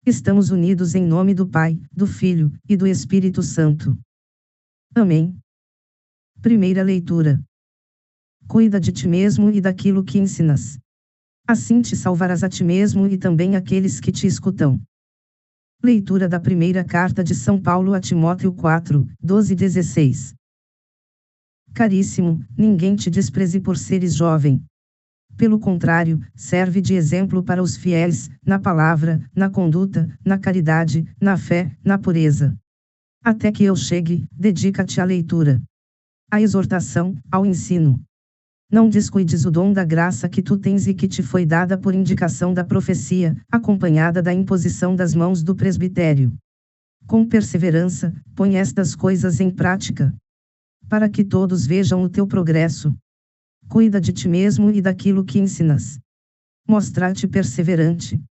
Estamos unidos em nome do Pai, do Filho, e do Espírito Santo. Amém. Primeira leitura. Cuida de ti mesmo e daquilo que ensinas. Assim te salvarás a ti mesmo e também aqueles que te escutam. Leitura da primeira carta de São Paulo a Timóteo 4, 12 e 16. Caríssimo, ninguém te despreze por seres jovem. Pelo contrário, serve de exemplo para os fiéis, na palavra, na conduta, na caridade, na fé, na pureza. Até que eu chegue, dedica-te à leitura, à exortação, ao ensino. Não descuides o dom da graça que tu tens e que te foi dada por indicação da profecia, acompanhada da imposição das mãos do presbitério. Com perseverança, põe estas coisas em prática, para que todos vejam o teu progresso. Cuida de ti mesmo e daquilo que ensinas. Mostra-te perseverante.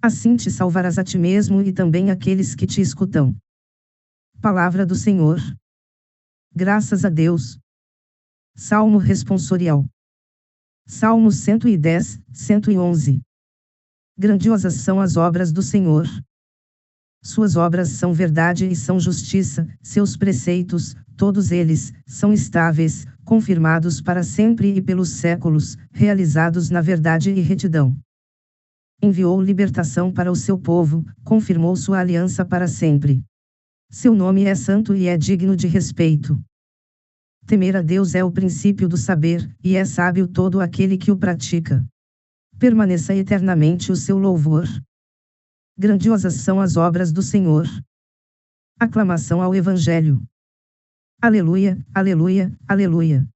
Assim te salvarás a ti mesmo e também aqueles que te escutam. Palavra do Senhor. Graças a Deus. Salmo responsorial. Salmos 110, 111. Grandiosas são as obras do Senhor. Suas obras são verdade e são justiça, seus preceitos, todos eles, são estáveis, confirmados para sempre e pelos séculos, realizados na verdade e retidão. Enviou libertação para o seu povo, confirmou sua aliança para sempre. Seu nome é santo e é digno de respeito. Temer a Deus é o princípio do saber, e é sábio todo aquele que o pratica. Permaneça eternamente o seu louvor. Grandiosas são as obras do Senhor. Aclamação ao Evangelho. Aleluia, aleluia, aleluia.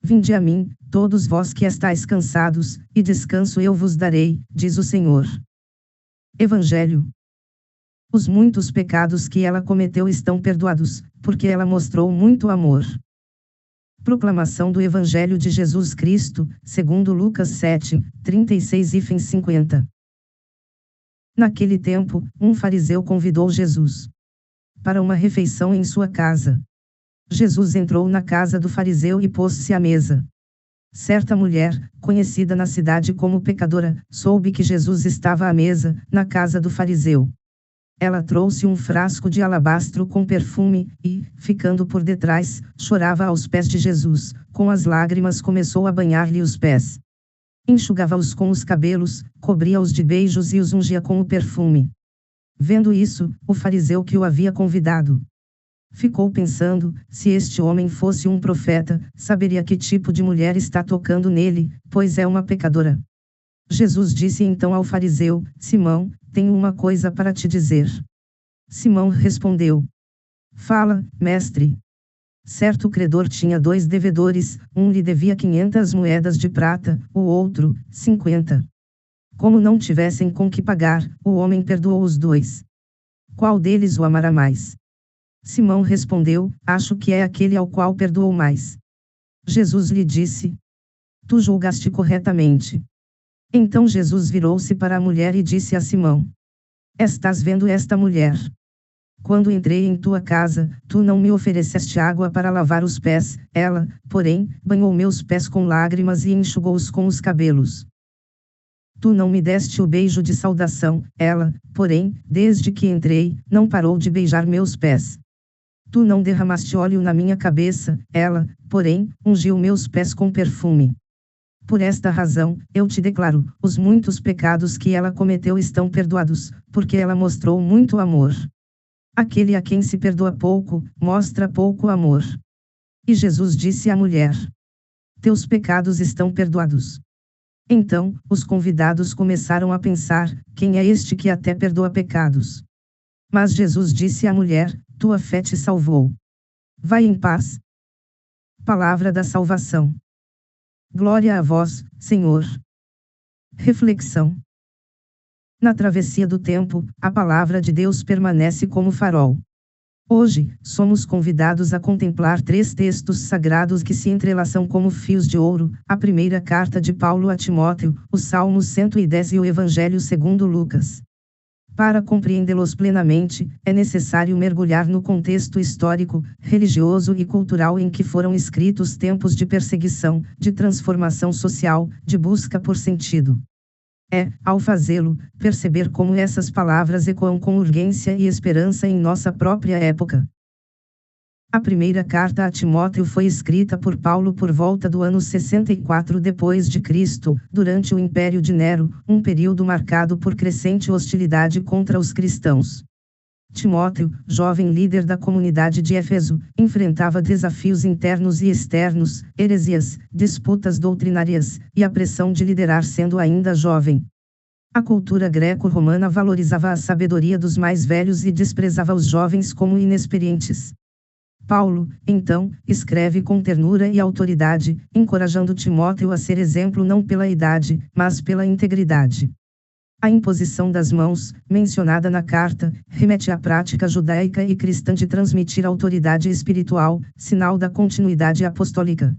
Vinde a mim, todos vós que estáis cansados, e descanso eu vos darei, diz o Senhor. Evangelho. Os muitos pecados que ela cometeu estão perdoados, porque ela mostrou muito amor. Proclamação do Evangelho de Jesus Cristo, segundo Lucas 7, 36 e 50. Naquele tempo, um fariseu convidou Jesus para uma refeição em sua casa. Jesus entrou na casa do fariseu e pôs-se à mesa. Certa mulher, conhecida na cidade como pecadora, soube que Jesus estava à mesa, na casa do fariseu. Ela trouxe um frasco de alabastro com perfume, e, ficando por detrás, chorava aos pés de Jesus, com as lágrimas começou a banhar-lhe os pés. Enxugava-os com os cabelos, cobria-os de beijos e os ungia com o perfume. Vendo isso, o fariseu que o havia convidado ficou pensando, se este homem fosse um profeta, saberia que tipo de mulher está tocando nele, pois é uma pecadora. Jesus disse então ao fariseu: Simão, tenho uma coisa para te dizer. Simão respondeu: Fala, mestre. Certo credor tinha 2 devedores, um lhe devia 500 moedas de prata, o outro, 50. Como não tivessem com que pagar, o homem perdoou os 2. Qual deles o amará mais? Simão respondeu: Acho que é aquele ao qual perdoou mais. Jesus lhe disse: Tu julgaste corretamente. Então Jesus virou-se para a mulher e disse a Simão: Estás vendo esta mulher? Quando entrei em tua casa, tu não me ofereceste água para lavar os pés, ela, porém, banhou meus pés com lágrimas e enxugou-os com os cabelos. Tu não me deste o beijo de saudação, ela, porém, desde que entrei, não parou de beijar meus pés. Tu não derramaste óleo na minha cabeça, ela, porém, ungiu meus pés com perfume. Por esta razão, eu te declaro, os muitos pecados que ela cometeu estão perdoados, porque ela mostrou muito amor. Aquele a quem se perdoa pouco, mostra pouco amor. E Jesus disse à mulher: Teus pecados estão perdoados. Então, os convidados começaram a pensar: quem é este que até perdoa pecados? Mas Jesus disse à mulher: Tua fé te salvou. Vai em paz. Palavra da salvação. Glória a vós, Senhor. Reflexão. Na travessia do tempo, a palavra de Deus permanece como farol. Hoje, somos convidados a contemplar 3 textos sagrados que se entrelaçam como fios de ouro: a primeira carta de Paulo a Timóteo, os Salmos 110 e o Evangelho segundo Lucas. Para compreendê-los plenamente, é necessário mergulhar no contexto histórico, religioso e cultural em que foram escritos tempos de perseguição, de transformação social, de busca por sentido. É, ao fazê-lo, perceber como essas palavras ecoam com urgência e esperança em nossa própria época. A primeira carta a Timóteo foi escrita por Paulo por volta do ano 64 d.C., durante o Império de Nero, um período marcado por crescente hostilidade contra os cristãos. Timóteo, jovem líder da comunidade de Éfeso, enfrentava desafios internos e externos, heresias, disputas doutrinárias, e a pressão de liderar sendo ainda jovem. A cultura greco-romana valorizava a sabedoria dos mais velhos e desprezava os jovens como inexperientes. Paulo, então, escreve com ternura e autoridade, encorajando Timóteo a ser exemplo não pela idade, mas pela integridade. A imposição das mãos, mencionada na carta, remete à prática judaica e cristã de transmitir autoridade espiritual, sinal da continuidade apostólica.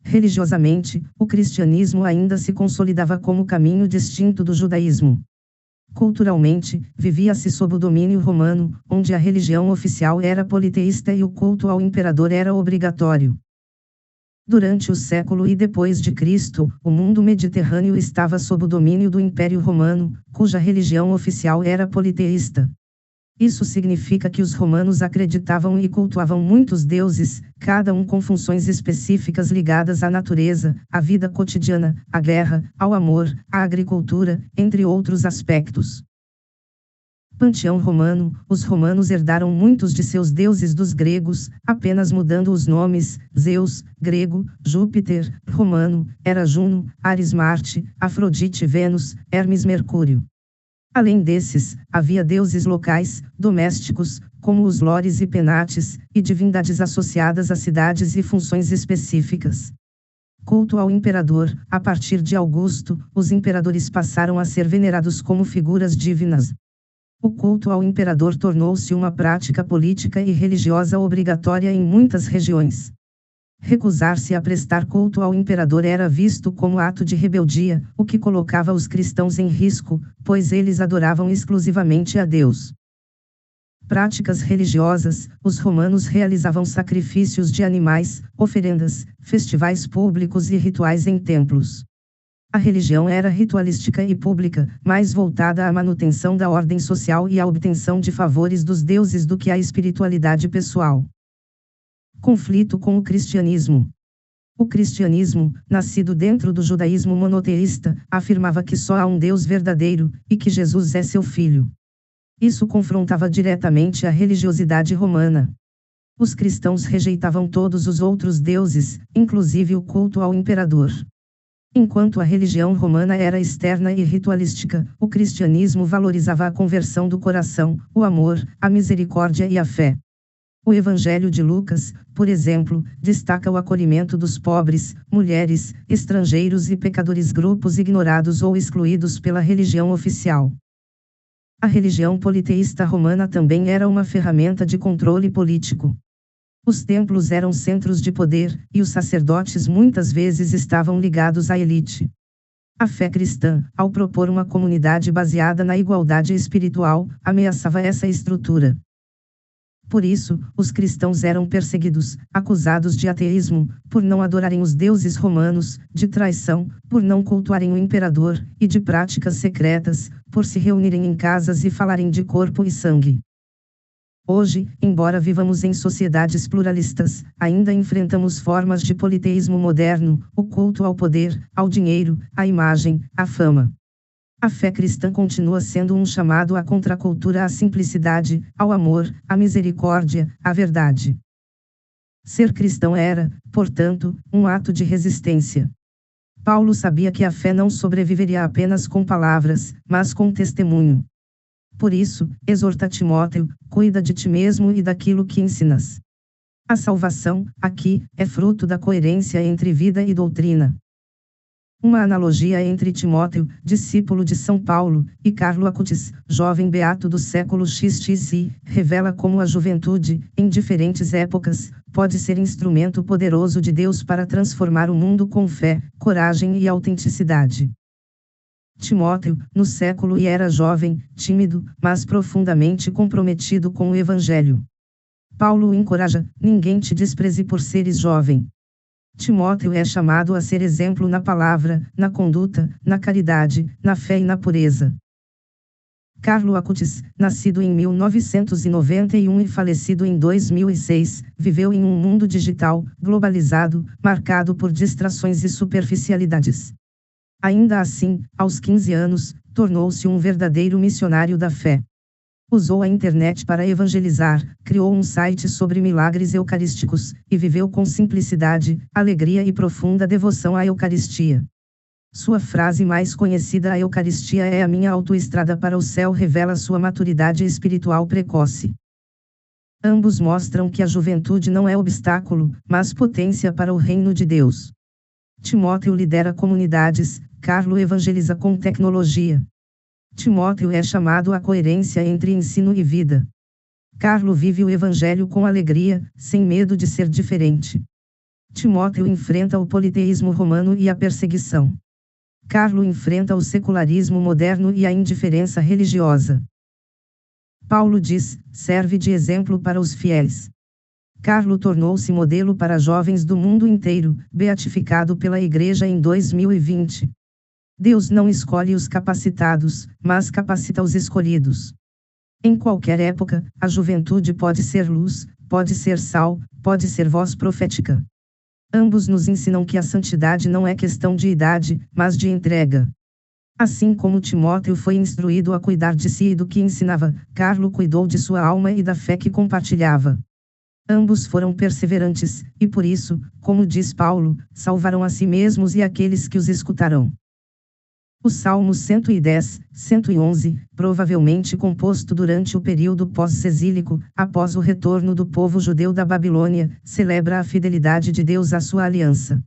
Religiosamente, o cristianismo ainda se consolidava como caminho distinto do judaísmo. Culturalmente, vivia-se sob o domínio romano, onde a religião oficial era politeísta e o culto ao imperador era obrigatório. Durante o século e depois de Cristo, o mundo mediterrâneo estava sob o domínio do Império Romano, cuja religião oficial era politeísta. Isso significa que os romanos acreditavam e cultuavam muitos deuses, cada um com funções específicas ligadas à natureza, à vida cotidiana, à guerra, ao amor, à agricultura, entre outros aspectos. Panteão romano, os romanos herdaram muitos de seus deuses dos gregos, apenas mudando os nomes: Zeus, grego; Júpiter, romano; Hera, Juno; Ares, Marte; Afrodite, Vênus; Hermes, Mercúrio. Além desses, havia deuses locais, domésticos, como os lores e penates, e divindades associadas a cidades e funções específicas. Culto ao imperador: a partir de Augusto, os imperadores passaram a ser venerados como figuras divinas. O culto ao imperador tornou-se uma prática política e religiosa obrigatória em muitas regiões. Recusar-se a prestar culto ao imperador era visto como ato de rebeldia, o que colocava os cristãos em risco, pois eles adoravam exclusivamente a Deus. Práticas religiosas: os romanos realizavam sacrifícios de animais, oferendas, festivais públicos e rituais em templos. A religião era ritualística e pública, mais voltada à manutenção da ordem social e à obtenção de favores dos deuses do que à espiritualidade pessoal. Conflito com o cristianismo. O cristianismo, nascido dentro do judaísmo monoteísta, afirmava que só há um Deus verdadeiro, e que Jesus é seu filho. Isso confrontava diretamente a religiosidade romana. Os cristãos rejeitavam todos os outros deuses, inclusive o culto ao imperador. Enquanto a religião romana era externa e ritualística, o cristianismo valorizava a conversão do coração, o amor, a misericórdia e a fé. O Evangelho de Lucas, por exemplo, destaca o acolhimento dos pobres, mulheres, estrangeiros e pecadores, grupos ignorados ou excluídos pela religião oficial. A religião politeísta romana também era uma ferramenta de controle político. Os templos eram centros de poder, e os sacerdotes muitas vezes estavam ligados à elite. A fé cristã, ao propor uma comunidade baseada na igualdade espiritual, ameaçava essa estrutura. Por isso, os cristãos eram perseguidos, acusados de ateísmo, por não adorarem os deuses romanos, de traição, por não cultuarem o imperador, e de práticas secretas, por se reunirem em casas e falarem de corpo e sangue. Hoje, embora vivamos em sociedades pluralistas, ainda enfrentamos formas de politeísmo moderno, o culto ao poder, ao dinheiro, à imagem, à fama. A fé cristã continua sendo um chamado à contracultura, à simplicidade, ao amor, à misericórdia, à verdade. Ser cristão era, portanto, um ato de resistência. Paulo sabia que a fé não sobreviveria apenas com palavras, mas com testemunho. Por isso, exorta Timóteo: cuida de ti mesmo e daquilo que ensinas. A salvação, aqui, é fruto da coerência entre vida e doutrina. Uma analogia entre Timóteo, discípulo de São Paulo, e Carlo Acutis, jovem beato do século XXI, revela como a juventude, em diferentes épocas, pode ser instrumento poderoso de Deus para transformar o mundo com fé, coragem e autenticidade. Timóteo, no século I, era jovem, tímido, mas profundamente comprometido com o Evangelho. Paulo o encoraja: ninguém te despreze por seres jovem. Timóteo é chamado a ser exemplo na palavra, na conduta, na caridade, na fé e na pureza. Carlo Acutis, nascido em 1991 e falecido em 2006, viveu em um mundo digital, globalizado, marcado por distrações e superficialidades. Ainda assim, aos 15 anos, tornou-se um verdadeiro missionário da fé. Usou a internet para evangelizar, criou um site sobre milagres eucarísticos, e viveu com simplicidade, alegria e profunda devoção à Eucaristia. Sua frase mais conhecida: "A Eucaristia é a minha autoestrada para o céu", revela sua maturidade espiritual precoce. Ambos mostram que a juventude não é obstáculo, mas potência para o reino de Deus. Timóteo lidera comunidades, Carlo evangeliza com tecnologia. Timóteo é chamado à coerência entre ensino e vida. Carlo vive o evangelho com alegria, sem medo de ser diferente. Timóteo enfrenta o politeísmo romano e a perseguição. Carlo enfrenta o secularismo moderno e a indiferença religiosa. Paulo diz: serve de exemplo para os fiéis. Carlo tornou-se modelo para jovens do mundo inteiro, beatificado pela Igreja em 2020. Deus não escolhe os capacitados, mas capacita os escolhidos. Em qualquer época, a juventude pode ser luz, pode ser sal, pode ser voz profética. Ambos nos ensinam que a santidade não é questão de idade, mas de entrega. Assim como Timóteo foi instruído a cuidar de si e do que ensinava, Carlo cuidou de sua alma e da fé que compartilhava. Ambos foram perseverantes, e por isso, como diz Paulo, salvarão a si mesmos e aqueles que os escutarão. O Salmo 110, 111, provavelmente composto durante o período pós-exílico, após o retorno do povo judeu da Babilônia, celebra a fidelidade de Deus à sua aliança.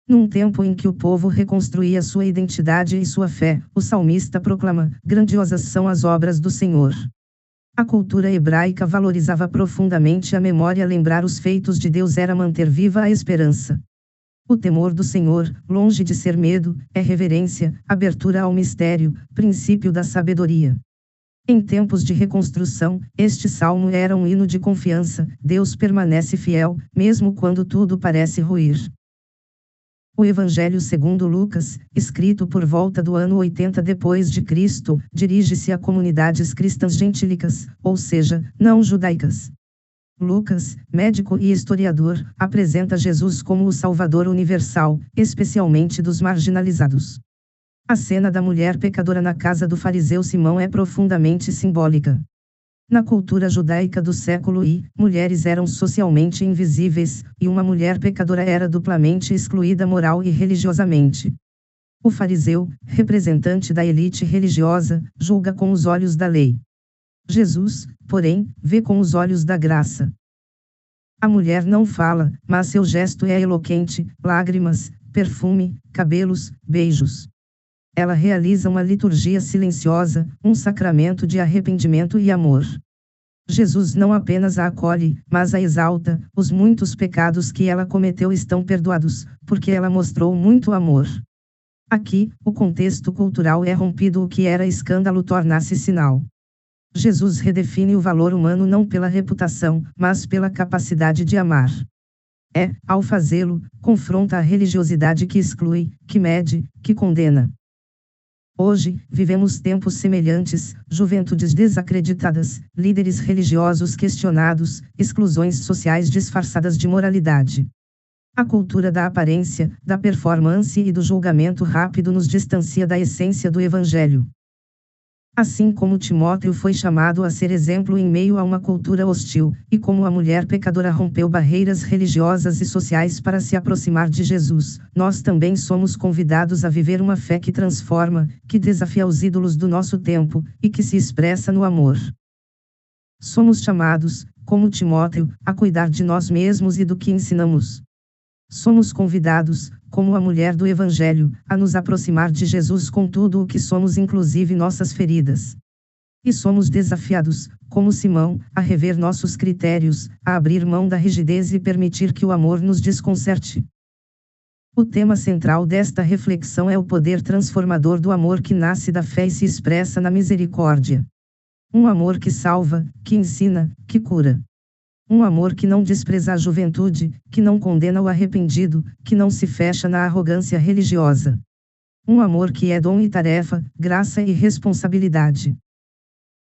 Num tempo em que o povo reconstruía sua identidade e sua fé, o salmista proclama: grandiosas são as obras do Senhor. A cultura hebraica valorizava profundamente a memória. Lembrar os feitos de Deus era manter viva a esperança. O temor do Senhor, longe de ser medo, é reverência, abertura ao mistério, princípio da sabedoria. Em tempos de reconstrução, este salmo era um hino de confiança: Deus permanece fiel, mesmo quando tudo parece ruir. O Evangelho segundo Lucas, escrito por volta do ano 80 depois de Cristo, dirige-se a comunidades cristãs gentílicas, ou seja, não judaicas. Lucas, médico e historiador, apresenta Jesus como o Salvador universal, especialmente dos marginalizados. A cena da mulher pecadora na casa do fariseu Simão é profundamente simbólica. Na cultura judaica do século I, mulheres eram socialmente invisíveis, e uma mulher pecadora era duplamente excluída moral e religiosamente. O fariseu, representante da elite religiosa, julga com os olhos da lei. Jesus, porém, vê com os olhos da graça. A mulher não fala, mas seu gesto é eloquente: lágrimas, perfume, cabelos, beijos. Ela realiza uma liturgia silenciosa, um sacramento de arrependimento e amor. Jesus não apenas a acolhe, mas a exalta: os muitos pecados que ela cometeu estão perdoados, porque ela mostrou muito amor. Aqui, o contexto cultural é rompido. O que era escândalo torna-se sinal. Jesus redefine o valor humano não pela reputação, mas pela capacidade de amar. Ao fazê-lo, confronta a religiosidade que exclui, que mede, que condena. Hoje, vivemos tempos semelhantes: juventudes desacreditadas, líderes religiosos questionados, exclusões sociais disfarçadas de moralidade. A cultura da aparência, da performance e do julgamento rápido nos distancia da essência do Evangelho. Assim como Timóteo foi chamado a ser exemplo em meio a uma cultura hostil, e como a mulher pecadora rompeu barreiras religiosas e sociais para se aproximar de Jesus, nós também somos convidados a viver uma fé que transforma, que desafia os ídolos do nosso tempo, e que se expressa no amor. Somos chamados, como Timóteo, a cuidar de nós mesmos e do que ensinamos. Somos convidados, como a mulher do Evangelho, a nos aproximar de Jesus com tudo o que somos, inclusive nossas feridas. E somos desafiados, como Simão, a rever nossos critérios, a abrir mão da rigidez e permitir que o amor nos desconcerte. O tema central desta reflexão é o poder transformador do amor que nasce da fé e se expressa na misericórdia. Um amor que salva, que ensina, que cura. Um amor que não despreza a juventude, que não condena o arrependido, que não se fecha na arrogância religiosa. Um amor que é dom e tarefa, graça e responsabilidade.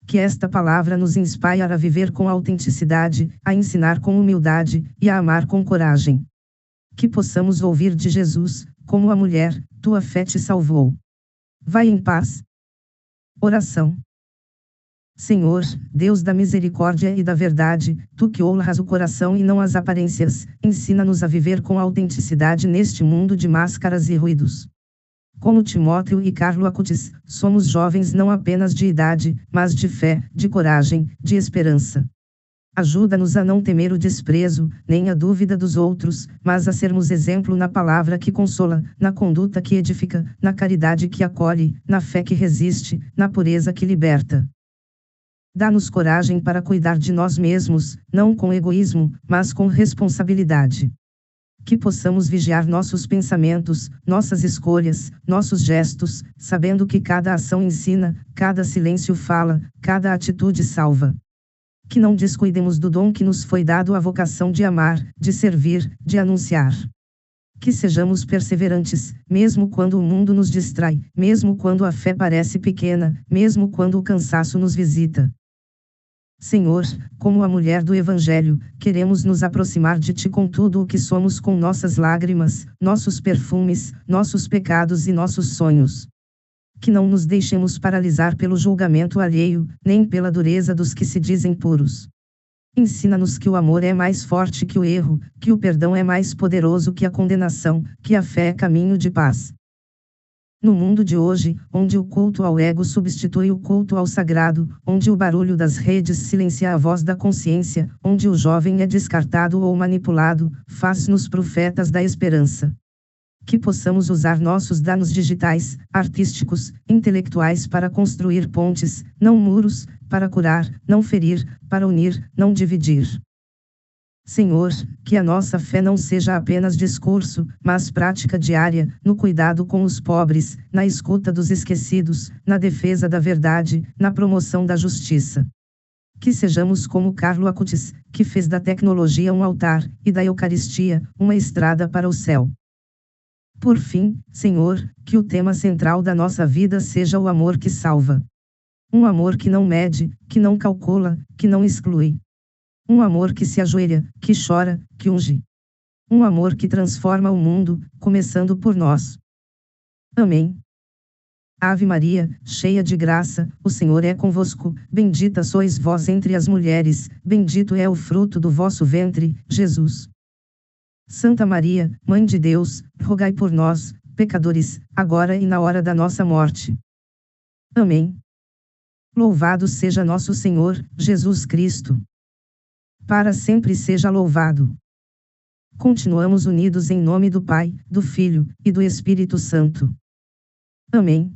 Que esta palavra nos inspire a viver com autenticidade, a ensinar com humildade, e a amar com coragem. Que possamos ouvir de Jesus, como a mulher, tua fé te salvou. Vai em paz. Oração. Senhor, Deus da misericórdia e da verdade, tu que honras o coração e não as aparências, ensina-nos a viver com autenticidade neste mundo de máscaras e ruídos. Como Timóteo e Carlo Acutis, somos jovens não apenas de idade, mas de fé, de coragem, de esperança. Ajuda-nos a não temer o desprezo, nem a dúvida dos outros, mas a sermos exemplo na palavra que consola, na conduta que edifica, na caridade que acolhe, na fé que resiste, na pureza que liberta. Dá-nos coragem para cuidar de nós mesmos, não com egoísmo, mas com responsabilidade. Que possamos vigiar nossos pensamentos, nossas escolhas, nossos gestos, sabendo que cada ação ensina, cada silêncio fala, cada atitude salva. Que não descuidemos do dom que nos foi dado, a vocação de amar, de servir, de anunciar. Que sejamos perseverantes, mesmo quando o mundo nos distrai, mesmo quando a fé parece pequena, mesmo quando o cansaço nos visita. Senhor, como a mulher do Evangelho, queremos nos aproximar de Ti com tudo o que somos, com nossas lágrimas, nossos perfumes, nossos pecados e nossos sonhos. Que não nos deixemos paralisar pelo julgamento alheio, nem pela dureza dos que se dizem puros. Ensina-nos que o amor é mais forte que o erro, que o perdão é mais poderoso que a condenação, que a fé é caminho de paz. No mundo de hoje, onde o culto ao ego substitui o culto ao sagrado, onde o barulho das redes silencia a voz da consciência, onde o jovem é descartado ou manipulado, faz-nos profetas da esperança. Que possamos usar nossos danos digitais, artísticos, intelectuais para construir pontes, não muros, para curar, não ferir, para unir, não dividir. Senhor, que a nossa fé não seja apenas discurso, mas prática diária, no cuidado com os pobres, na escuta dos esquecidos, na defesa da verdade, na promoção da justiça. Que sejamos como Carlo Acutis, que fez da tecnologia um altar, e da Eucaristia, uma estrada para o céu. Por fim, Senhor, que o tema central da nossa vida seja o amor que salva. Um amor que não mede, que não calcula, que não exclui. Um amor que se ajoelha, que chora, que unge. Um amor que transforma o mundo, começando por nós. Amém. Ave Maria, cheia de graça, o Senhor é convosco, bendita sois vós entre as mulheres, bendito é o fruto do vosso ventre, Jesus. Santa Maria, Mãe de Deus, rogai por nós, pecadores, agora e na hora da nossa morte. Amém. Louvado seja nosso Senhor, Jesus Cristo. Para sempre seja louvado. Continuamos unidos em nome do Pai, do Filho, e do Espírito Santo. Amém.